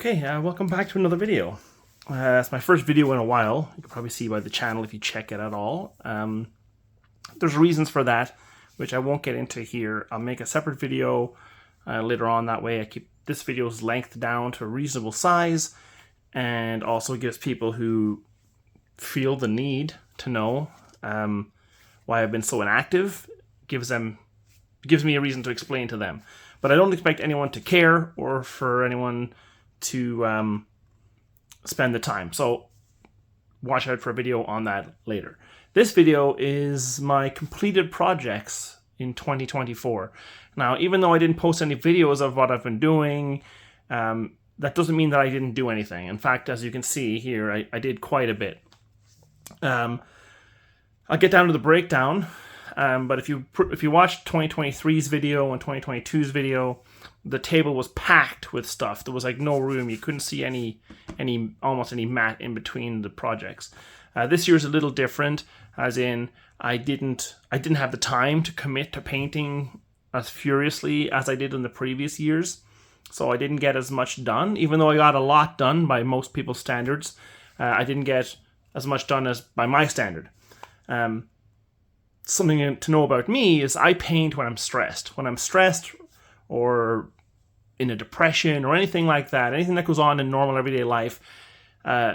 Welcome back to another video. It's my first video in a while. You can probably see by the channel if you check it at all. There's reasons for that, which I won't get into here. I'll make a separate video later on. That way I keep this video's length down to a reasonable size, and also gives people who feel the need to know why I've been so inactive, gives me a reason to explain to them. But I don't expect anyone to care or for anyone to spend the time. So watch out for a video on that later. This video is my completed projects in 2024. Now, even though I didn't post any videos of what I've been doing, that doesn't mean that I didn't do anything. In fact, as you can see here, I did quite a bit. I'll get down to the breakdown. But if you watch 2023's video and 2022's video, the table was packed with stuff. There was like no room. You couldn't see almost any mat in between the projects. This year's a little different, as in I didn't have the time to commit to painting as furiously as I did in the previous years. So I didn't get as much done, even though I got a lot done by most people's standards. I didn't get as much done as by my standard. Something to know about me is I paint when I'm stressed. When I'm stressed or in a depression or anything like that, anything that goes on in normal everyday life,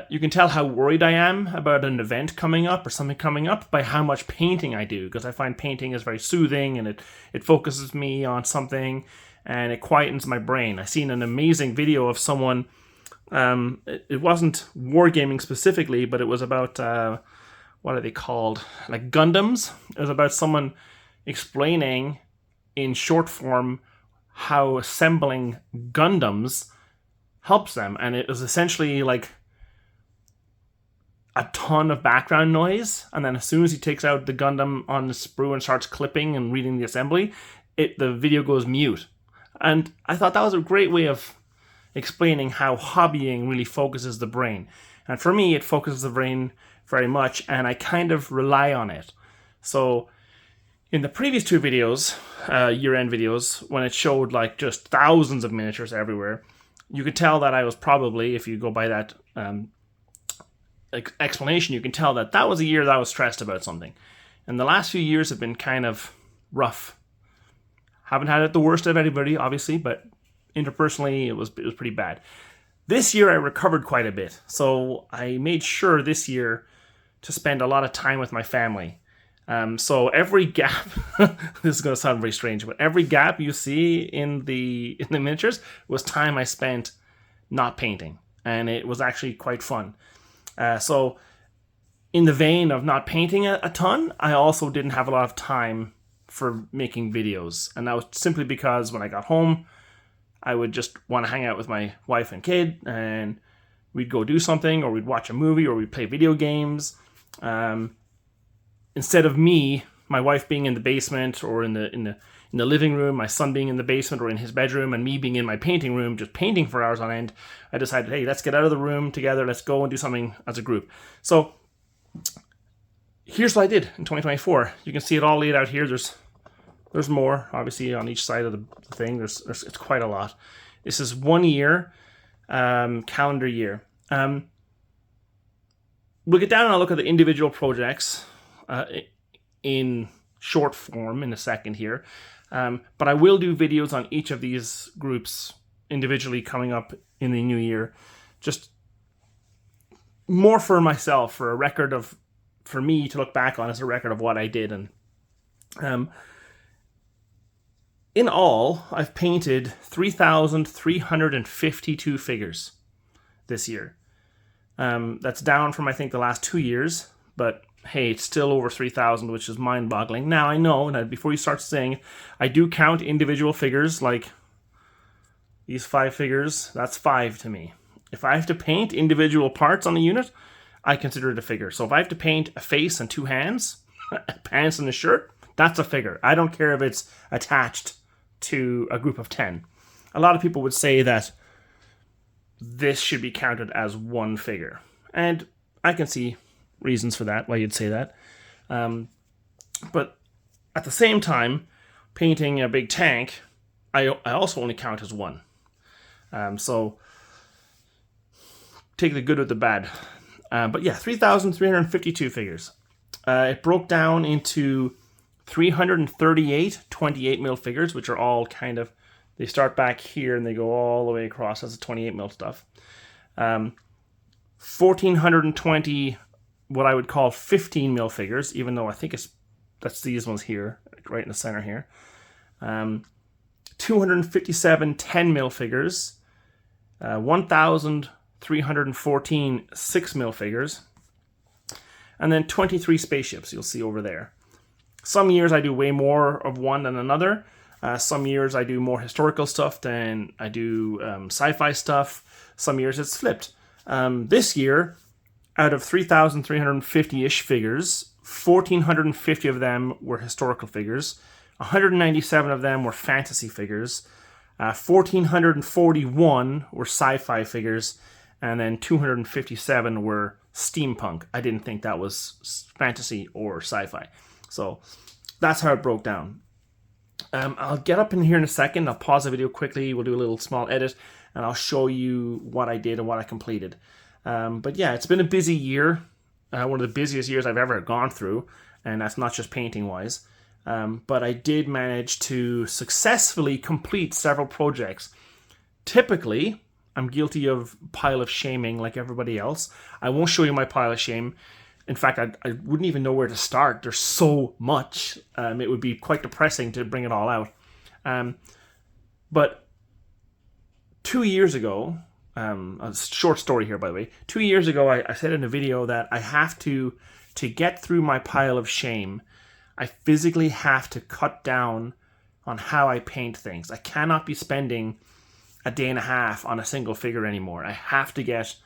you can tell how worried I am about an event coming up or something coming up by how much painting I do, because I find painting is very soothing and it focuses me on something and it quietens my brain. I seen an amazing video of someone, it wasn't wargaming specifically, but it was about... what are they called? Like Gundams. It was about someone explaining in short form how assembling Gundams helps them. And it was essentially like a ton of background noise. And then as soon as he takes out the Gundam on the sprue and starts clipping and reading the assembly, the video goes mute. And I thought that was a great way of explaining how hobbying really focuses the brain. And for me, it focuses the brain very much, and I kind of rely on it. So in the previous two videos, year-end videos, when it showed like just thousands of miniatures everywhere, you could tell that I was probably, if you go by that explanation, you can tell that that was a year that I was stressed about something. And the last few years have been kind of rough. Haven't had it the worst of anybody, obviously, but interpersonally, it was pretty bad. This year I recovered quite a bit, so I made sure this year to spend a lot of time with my family. So every gap, this is going to sound very strange, but every gap you see in the miniatures was time I spent not painting, and it was actually quite fun. So in the vein of not painting a ton, I also didn't have a lot of time for making videos, and that was simply because when I got home, I would just want to hang out with my wife and kid, and we'd go do something, or we'd watch a movie, or we'd play video games. Instead of my wife being in the basement or in the living room, my son being in the basement or in his bedroom, and me being in my painting room, just painting for hours on end, I decided, hey, let's get out of the room together. Let's go and do something as a group. So here's what I did in 2024. You can see it all laid out here. There's more, obviously, on each side of the thing. It's quite a lot. This is 1 year, calendar year. We'll get down and I'll look at the individual projects in short form in a second here. But I will do videos on each of these groups individually coming up in the new year. Just more for myself, for a record for me to look back on as a record of what I did. And in all, I've painted 3,352 figures this year. That's down from, I think, the last 2 years, but hey, it's still over 3,000, which is mind-boggling. Now, I know that before you start saying, I do count individual figures, like these 5 figures, that's 5 to me. If I have to paint individual parts on a unit, I consider it a figure. So if I have to paint a face and 2 hands, pants and a shirt, that's a figure. I don't care if it's attached to a group of 10. A lot of people would say that this should be counted as 1 figure. And I can see reasons for that, why you'd say that. But at the same time, painting a big tank, I also only count as 1. So take the good with the bad. But yeah, 3,352 figures. It broke down into 338 28 mil figures, which are all kind of, they start back here and they go all the way across as a 28 mil stuff. 1,420 what I would call 15 mil figures, even though I think that's these ones here, right in the center here. 257 10 mil figures, 1,314 6 mil figures, and then 23 spaceships you'll see over there. Some years I do way more of one than another. Some years I do more historical stuff than I do sci-fi stuff. Some years it's flipped. This year, out of 3,350-ish figures, 1,450 of them were historical figures. 197 of them were fantasy figures. 1,441 were sci-fi figures. And then 257 were steampunk. I didn't think that was fantasy or sci-fi. So that's how it broke down. I'll get up in here in a second. I'll pause the video quickly. We'll do a little small edit. And I'll show you what I did and what I completed. But yeah, it's been a busy year. One of the busiest years I've ever gone through. And that's not just painting-wise. But I did manage to successfully complete several projects. Typically, I'm guilty of pile of shaming like everybody else. I won't show you my pile of shame. In fact, I wouldn't even know where to start. There's so much. It would be quite depressing to bring it all out. But 2 years ago, a short story here, by the way. 2 years ago, I said in a video that I have to get through my pile of shame, I physically have to cut down on how I paint things. I cannot be spending a day and a half on a single figure anymore. I have to get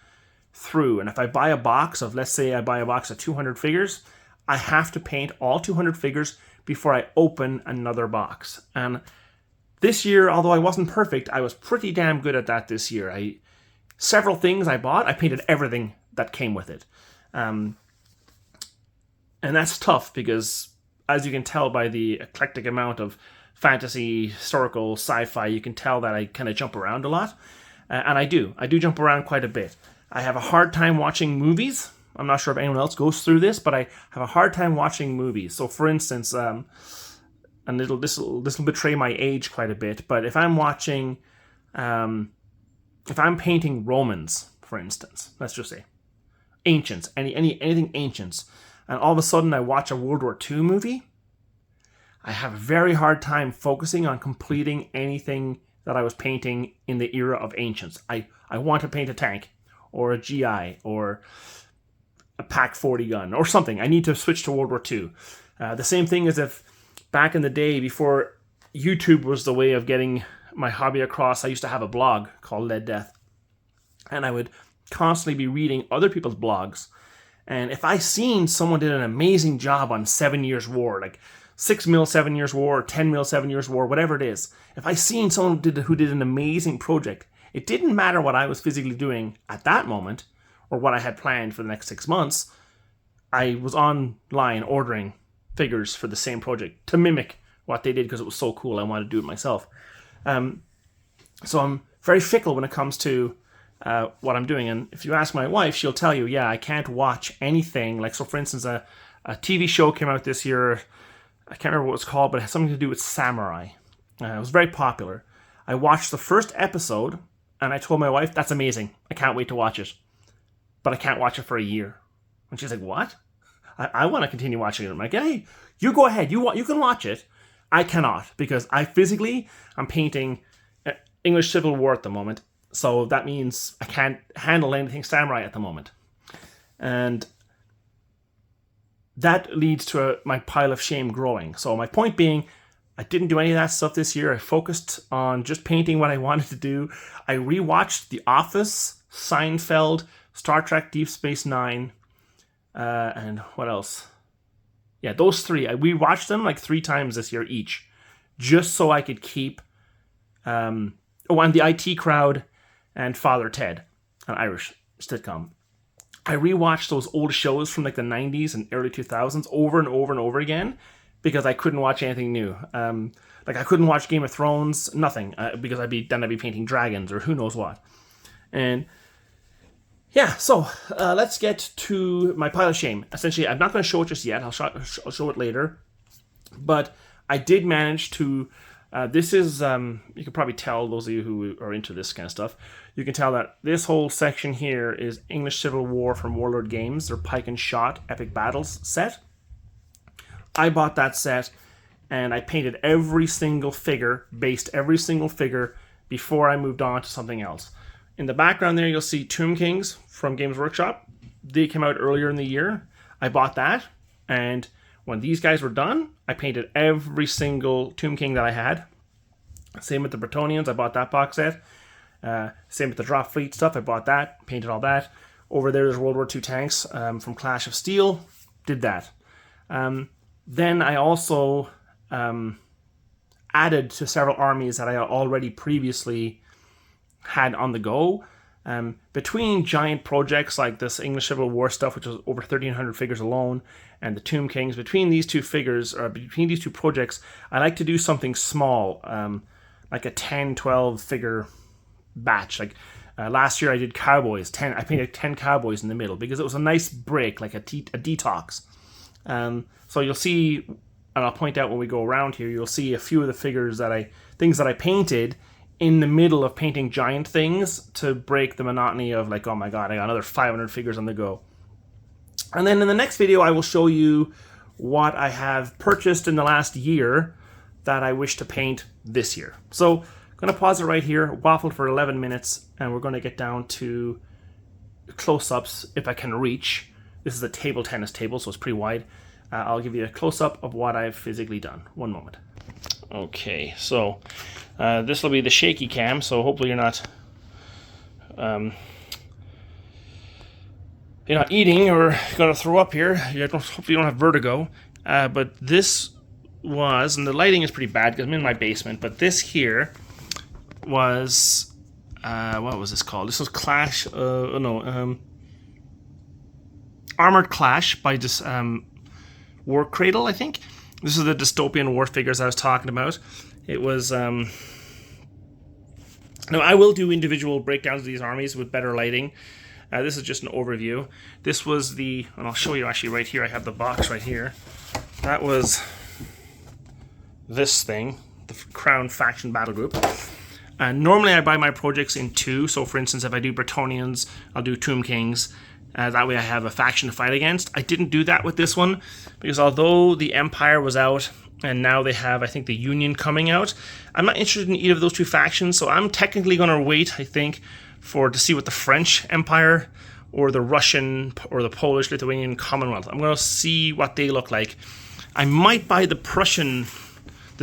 through. And if I buy a box of, let's say I buy a box of 200 figures, I have to paint all 200 figures before I open another box. And this year, although I wasn't perfect, I was pretty damn good at that this year. Several things I bought, I painted everything that came with it. And that's tough because, as you can tell by the eclectic amount of fantasy, historical, sci-fi, you can tell that I kind of jump around a lot. And I do jump around quite a bit. I have a hard time watching movies. I'm not sure if anyone else goes through this, but I have a hard time watching movies. So for instance, and this will betray my age quite a bit, but if I'm watching, if I'm painting Romans, for instance, let's just say, ancients, anything ancients, and all of a sudden I watch a World War II movie, I have a very hard time focusing on completing anything that I was painting in the era of ancients. I want to paint a tank, or a GI, or a PaK-40 gun, or something. I need to switch to World War II. The same thing as if back in the day, before YouTube was the way of getting my hobby across, I used to have a blog called Lead Death. And I would constantly be reading other people's blogs. And if I seen someone did an amazing job on 7 Years' War, like 6 mil 7 Years' War, or 10 mil 7 Years' War, whatever it is, if I seen someone who did an amazing project, it didn't matter what I was physically doing at that moment, or what I had planned for the next 6 months. I was online ordering figures for the same project to mimic what they did because it was so cool. I wanted to do it myself. So I'm very fickle when it comes to what I'm doing. And if you ask my wife, she'll tell you, yeah, I can't watch anything. Like, so for instance, a TV show came out this year. I can't remember what it's called, but it has something to do with samurai. It was very popular. I watched the first episode, and I told my wife, that's amazing. I can't wait to watch it. But I can't watch it for a year. And she's like, what? I want to continue watching it. I'm like, hey, you go ahead. You can watch it. I cannot, because I'm painting English Civil War at the moment. So that means I can't handle anything samurai at the moment. And that leads to my pile of shame growing. So my point being, I didn't do any of that stuff this year. I focused on just painting what I wanted to do. I rewatched The Office, Seinfeld, Star Trek Deep Space Nine, and what else? Yeah, those three. I rewatched them like 3 times this year each, just so I could keep... and The IT Crowd and Father Ted, an Irish sitcom. I rewatched those old shows from like the 90s and early 2000s over and over and over again because I couldn't watch anything new. Like I couldn't watch Game of Thrones, nothing, because I'd be painting dragons or who knows what. And Yeah, so let's get to my pile of shame. Essentially, I'm not going to show it just yet. I'll show it later. But I did manage to... this is... you can probably tell, those of you who are into this kind of stuff, you can tell that this whole section here is English Civil War from Warlord Games, their Pike and Shot Epic Battles set. I bought that set, and I painted every single figure, based every single figure, before I moved on to something else. In the background there, you'll see Tomb Kings from Games Workshop. They came out earlier in the year. I bought that, and when these guys were done, I painted every single Tomb King that I had. Same with the Bretonnians, I bought that box set. Same with the Drop Fleet stuff, I bought that, painted all that. Over there, there's World War II tanks from Clash of Steel, did that. Then I also added to several armies that I already previously had on the go. Between giant projects like this English Civil War stuff, which was over 1,300 figures alone, and the Tomb Kings, between these two figures, or between these two projects, I like to do something small, like a 10, 12 figure batch. Like last year I did cowboys, I painted 10 cowboys in the middle, because it was a nice break, like a detox. So you'll see, and I'll point out when we go around here, you'll see a few of the things that I painted in the middle of painting giant things to break the monotony of like, oh my god, I got another 500 figures on the go. And then in the next video, I will show you what I have purchased in the last year that I wish to paint this year. So I'm going to pause it right here, waffle for 11 minutes, and we're going to get down to close-ups if I can reach. This is a table tennis table, so it's pretty wide. I'll give you a close-up of what I've physically done. One moment. Okay, so this will be the shaky cam, so hopefully you're not eating or going to throw up here. Hopefully you don't have vertigo. But this was, and the lighting is pretty bad because I'm in my basement, but this here was, what was this called? This was Clash, Armored Clash by just War Cradle, I think. This is the dystopian war figures I was talking about. It was... now, I will do individual breakdowns of these armies with better lighting. This is just an overview. This was the... And I'll show you actually right here. I have the box right here. That was this thing, the Crown Faction Battle Group. Normally, I buy my projects in two. So, for instance, if I do Bretonnians, I'll do Tomb Kings. That way I have a faction to fight against. I didn't do that with this one, because although the Empire was out, and now they have, I think, the Union coming out, I'm not interested in either of those two factions, so I'm technically going to wait, I think, to see what the French Empire, or the Russian, or the Polish, Lithuanian Commonwealth, I'm going to see what they look like. I might buy the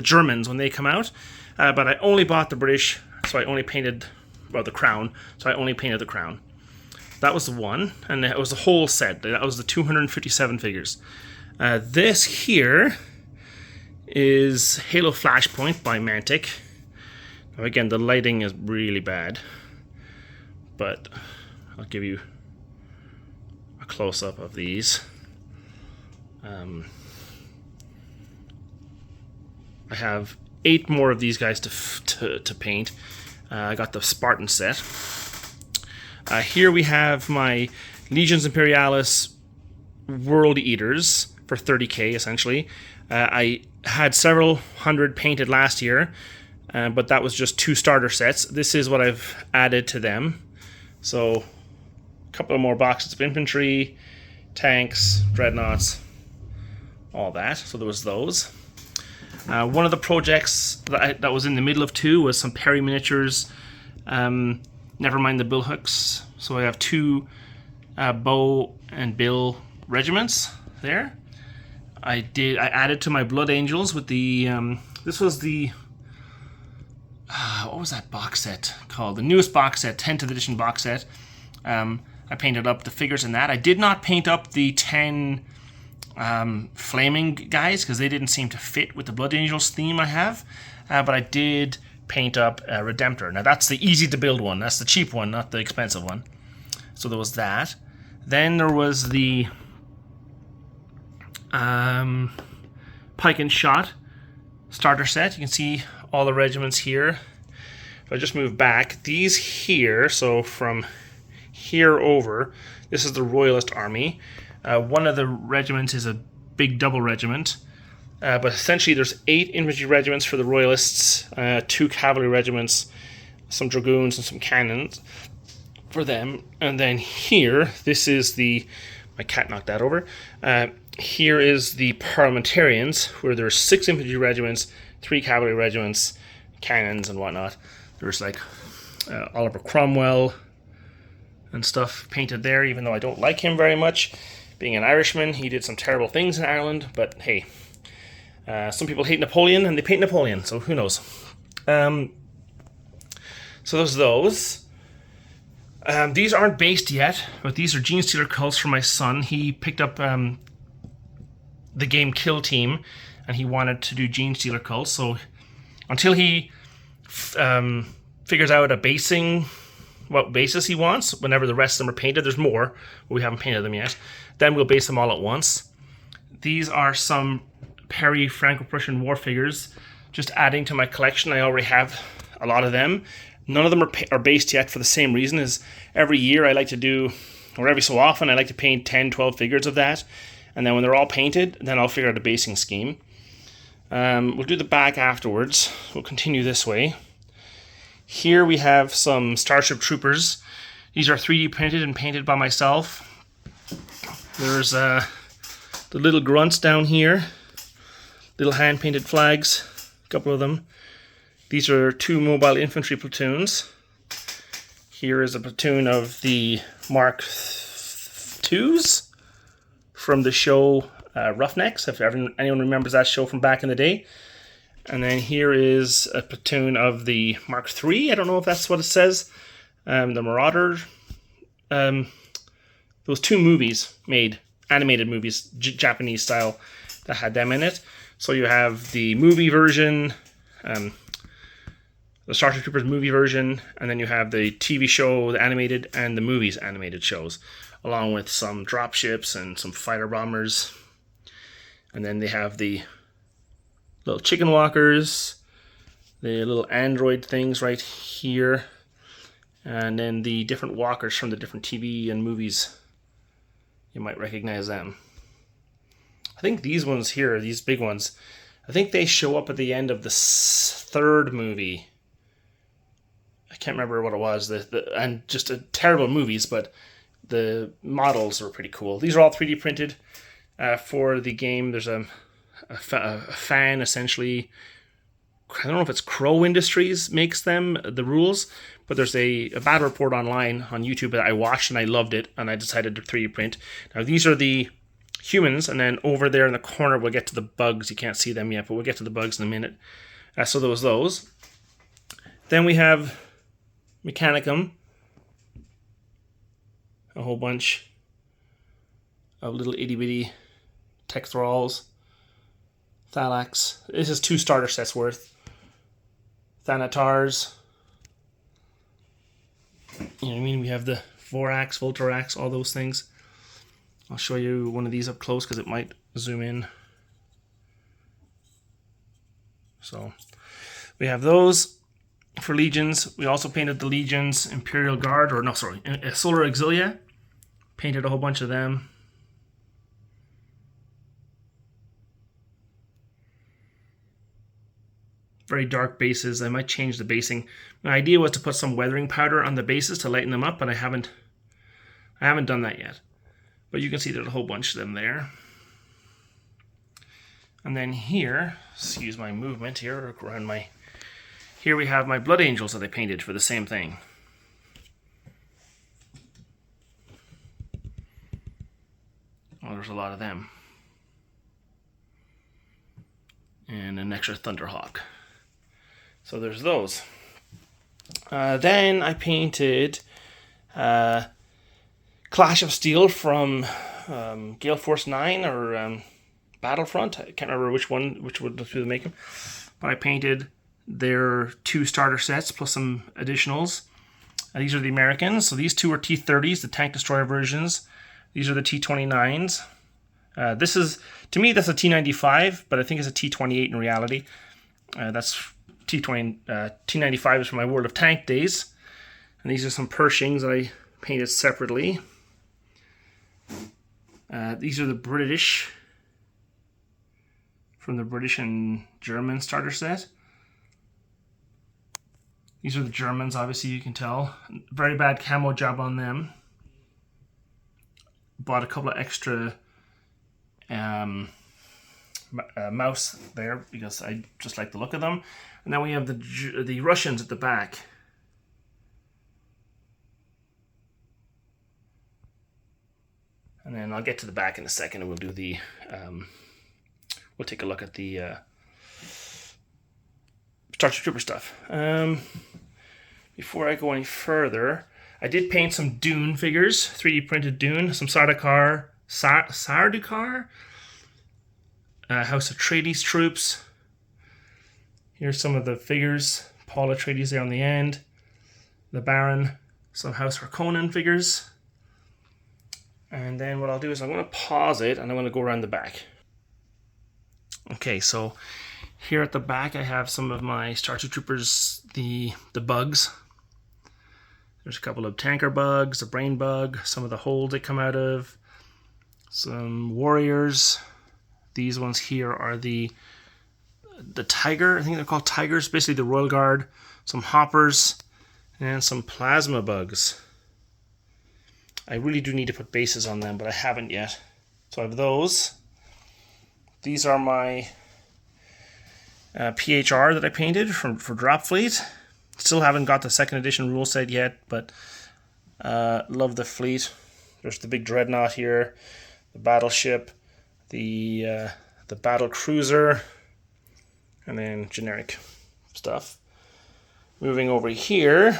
Germans when they come out, but I only bought the British, so I only painted, well, the Crown, so I only painted the Crown. That was the one, and it was the whole set. That was the 257 figures. This here is Halo Flashpoint by Mantic. Now again, the lighting is really bad, but I'll give you a close-up of these. I have 8 more of these guys to paint. I got the Spartan set. Here we have my Legions Imperialis World Eaters for 30k, essentially. I had several hundred painted last year, but that was just 2 starter sets. This is what I've added to them. So, a couple of more boxes of infantry, tanks, dreadnoughts, all that. So there was those. One of the projects that was in the middle of 2 was some Perry miniatures. Never mind the billhooks. So I have 2 bow and bill regiments there. I added to my Blood Angels with the this was the what was that box set called? The newest box set, 10th edition box set. I painted up the figures in that. I did not paint up the 10 flaming guys because they didn't seem to fit with the Blood Angels theme I have, but I did paint up Redemptor. Now that's the easy to build one. That's the cheap one, not the expensive one. So there was that. Then there was the Pike and Shot starter set. You can see all the regiments here. If I just move back, these here, so from here over, this is the Royalist Army. One of the regiments is a big double regiment. But essentially there's 8 infantry regiments for the Royalists, 2 cavalry regiments, some dragoons and some cannons for them. And then here, this is my cat knocked that over. Here is the parliamentarians, where there's 6 infantry regiments, 3 cavalry regiments, cannons and whatnot. There's like Oliver Cromwell and stuff painted there, even though I don't like him very much. Being an Irishman, he did some terrible things in Ireland, but hey, some people hate Napoleon and they paint Napoleon, so who knows. So there's those. These aren't based yet, but these are Gene Stealer cults for my son. He picked up the game Kill Team, and he wanted to do Gene Stealer cults, so until he figures out what bases he wants, whenever the rest of them are painted, there's more, but we haven't painted them yet, then we'll base them all at once. These are some Perry Franco-Prussian war figures, just adding to my collection. I already have a lot of them. None of them are based yet for the same reason as every year I like to do, or every so often, I like to paint 10, 12 figures of that, and then when they're all painted, then I'll figure out a basing scheme. We'll do the back afterwards. We'll continue this way. Here we have some Starship Troopers. These are 3D printed and painted by myself. There's the little grunts down here. Little hand-painted flags, a couple of them. These are 2 mobile infantry platoons. Here is a platoon of the Mark IIs from the show Roughnecks, if anyone remembers that show from back in the day. And then here is a platoon of the Mark III. I don't know if that's what it says. The Marauder. Those 2 movies made, animated movies, Japanese style, that had them in it. So you have the movie version, the Starship Troopers movie version, and then you have the TV show, the animated, and the movies animated shows, along with some dropships and some fighter bombers. And then they have the little chicken walkers, the little android things right here, and then the different walkers from the different TV and movies. You might recognize them. I think these ones here, these big ones, I think they show up at the end of the 3rd movie. I can't remember what it was, and just terrible movies, but the models are pretty cool. These are all 3D printed for the game. There's a fan, essentially. I don't know if it's Crow Industries makes them, the rules, but there's a battle report online on YouTube that I watched and I loved it, and I decided to 3D print. Now these are the humans, and then over there in the corner we'll get to the bugs. You can't see them yet, but we'll get to the bugs in a minute. So there was those. Then we have Mechanicum, a whole bunch of little itty-bitty tech thralls. Thalax. This is 2 starter sets worth. Thanatars. You know what I mean? We have the Vorax, Voltorax, all those things. I'll show you one of these up close because it might zoom in. So we have those for legions. We also painted the legions Imperial Guard, or no, sorry, Solar Auxilia. Painted a whole bunch of them. Very dark bases. I might change the basing. My idea was to put some weathering powder on the bases to lighten them up, but I haven't done that yet. But you can see there's a whole bunch of them there. And then here, excuse my movement here around my. Here we have my Blood Angels that I painted for the same thing. Oh, there's a lot of them. And an extra Thunderhawk. So there's those. Then I painted Clash of Steel from Gale Force 9 or Battlefront. I can't remember which one to make them. But I painted their 2 starter sets plus some additionals. These are the Americans. So these 2 are T-30s, the tank destroyer versions. These are the T-29s. This is, to me, that's a T-95, but I think it's a T-28 in reality. That's T-95 is from my World of Tank days. And these are some Pershings that I painted separately. These are the British, from the British and German starter set. These are the Germans, obviously you can tell. Very bad camo job on them. Bought a couple of extra mouse there because I just like the look of them. And then we have the Russians at the back. And then I'll get to the back in a second and we'll do the, we'll take a look at the Starship Trooper stuff. Before I go any further, I did paint some Dune figures, 3D printed Dune, some Sardaukar, House Atreides troops. Here's some of the figures. Paul Atreides there on the end. The Baron, some House Harkonnen figures. And then what I'll do is I'm going to pause it and I'm going to go around the back. Okay, so here at the back I have some of my Starship Troopers, the bugs. There's a couple of tanker bugs, a brain bug, some of the holes they come out of, some warriors. These ones here are the tiger, I think they're called tigers, basically the Royal Guard, some hoppers, and some plasma bugs. I really do need to put bases on them, but I haven't yet. So I have those. These are my PHR that I painted for Drop Fleet. Still haven't got the second edition rule set yet, but love the fleet. There's the big dreadnought here, the battleship, the battle cruiser, and then generic stuff. Moving over here,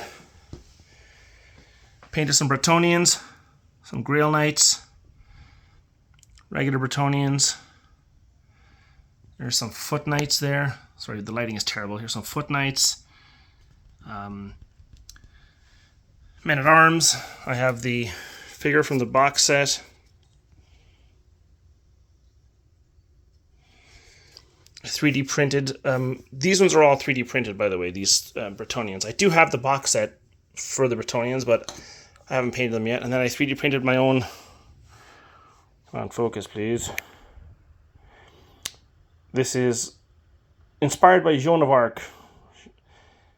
painted some Bretonians, some Grail Knights, regular Bretonians. There's some Foot Knights there. Sorry, the lighting is terrible. Here's some Foot Knights. Men at Arms. I have the figure from the box set. .3D printed. These ones are all 3D printed, by the way, these Bretonians. I do have the box set for the Bretonians, but I haven't painted them yet. And then I 3D printed my own. Come on, focus, please. This is inspired by Joan of Arc.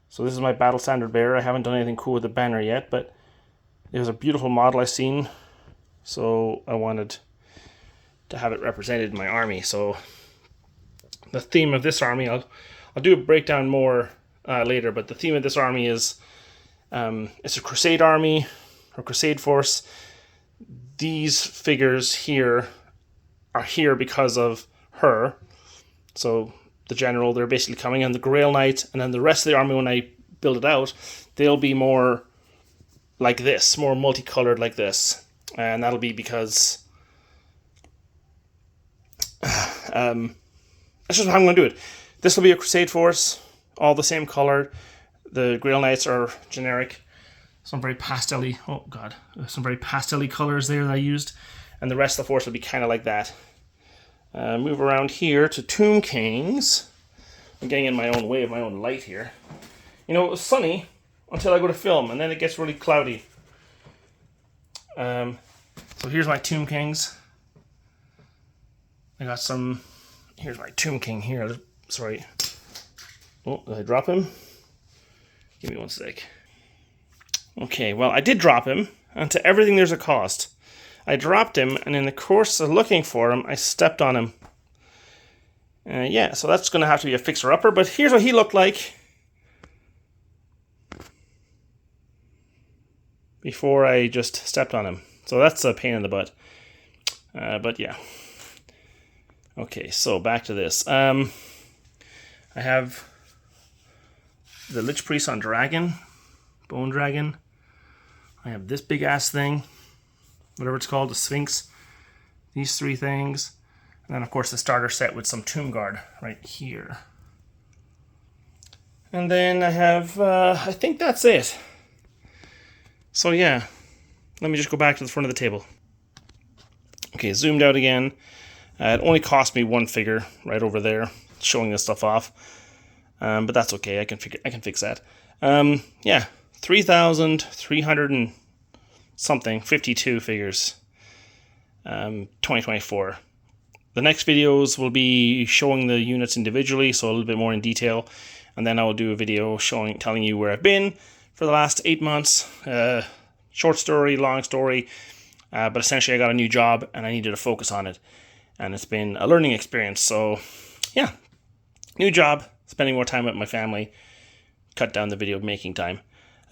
So this is my Battle Standard Bearer. I haven't done anything cool with the banner yet, but it was a beautiful model I seen. So I wanted to have it represented in my army. So the theme of this army, I'll do a breakdown more later, but the theme of this army is it's a crusade army or crusade force. These figures here are here because of her. So the general, they're basically coming, and the Grail Knight, and then the rest of the army, when I build it out, they'll be more like this, more multicolored like this. And that'll be because that's just how I'm going to do it. This will be a crusade force, all the same color. The Grail Knights are generic. Some very pastel-y, oh god, some very pastel-y colors there that I used. And the rest of the force will be kind of like that. Move around here to Tomb Kings. I'm getting in my own way of my own light here. You know, it was sunny until I go to film, and then it gets really cloudy. So here's my Tomb Kings. I got some. Here's my Tomb King here. Sorry. Oh, did I drop him? Give me one sec. Okay, well, I did drop him, and to everything there's a cost. I dropped him, and in the course of looking for him, I stepped on him. Yeah, so that's going to have to be a fixer-upper, but here's what he looked like before I just stepped on him. So that's a pain in the butt. But yeah. Okay, so back to this. I have the Lich Priest on Dragon, Bone Dragon. I have this big-ass thing, whatever it's called, the Sphinx. These three things. And then, of course, the starter set with some Tomb Guard right here. And then I have, I think that's it. So, yeah. Let me just go back to the front of the table. Okay, zoomed out again. It only cost me one figure right over there, showing this stuff off. But that's okay. I can fix that. Yeah, 3,300 and something, 52 figures, 2024. The next videos will be showing the units individually, so a little bit more in detail, and then I will do a video telling you where I've been for the last 8 months. Short story, long story, but essentially I got a new job and I needed to focus on it, and it's been a learning experience. So yeah, new job, spending more time with my family, cut down the video making time.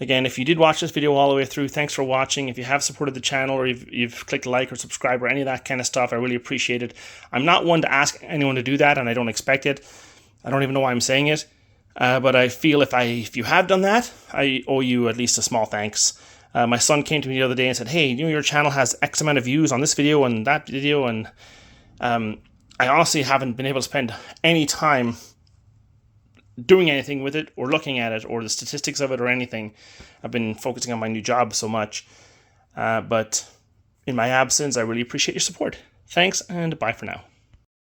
Again, if you did watch this video all the way through, thanks for watching. If you have supported the channel, or you've clicked like or subscribe or any of that kind of stuff, I really appreciate it. I'm not one to ask anyone to do that, and I don't expect it. I don't even know why I'm saying it. But I feel if you have done that, I owe you at least a small thanks. My son came to me the other day and said, hey, you know, your channel has X amount of views on this video and that video, and I honestly haven't been able to spend any time doing anything with it or looking at it or the statistics of it or anything. I've been focusing on my new job so much. But in my absence, I really appreciate your support. Thanks, and bye for now.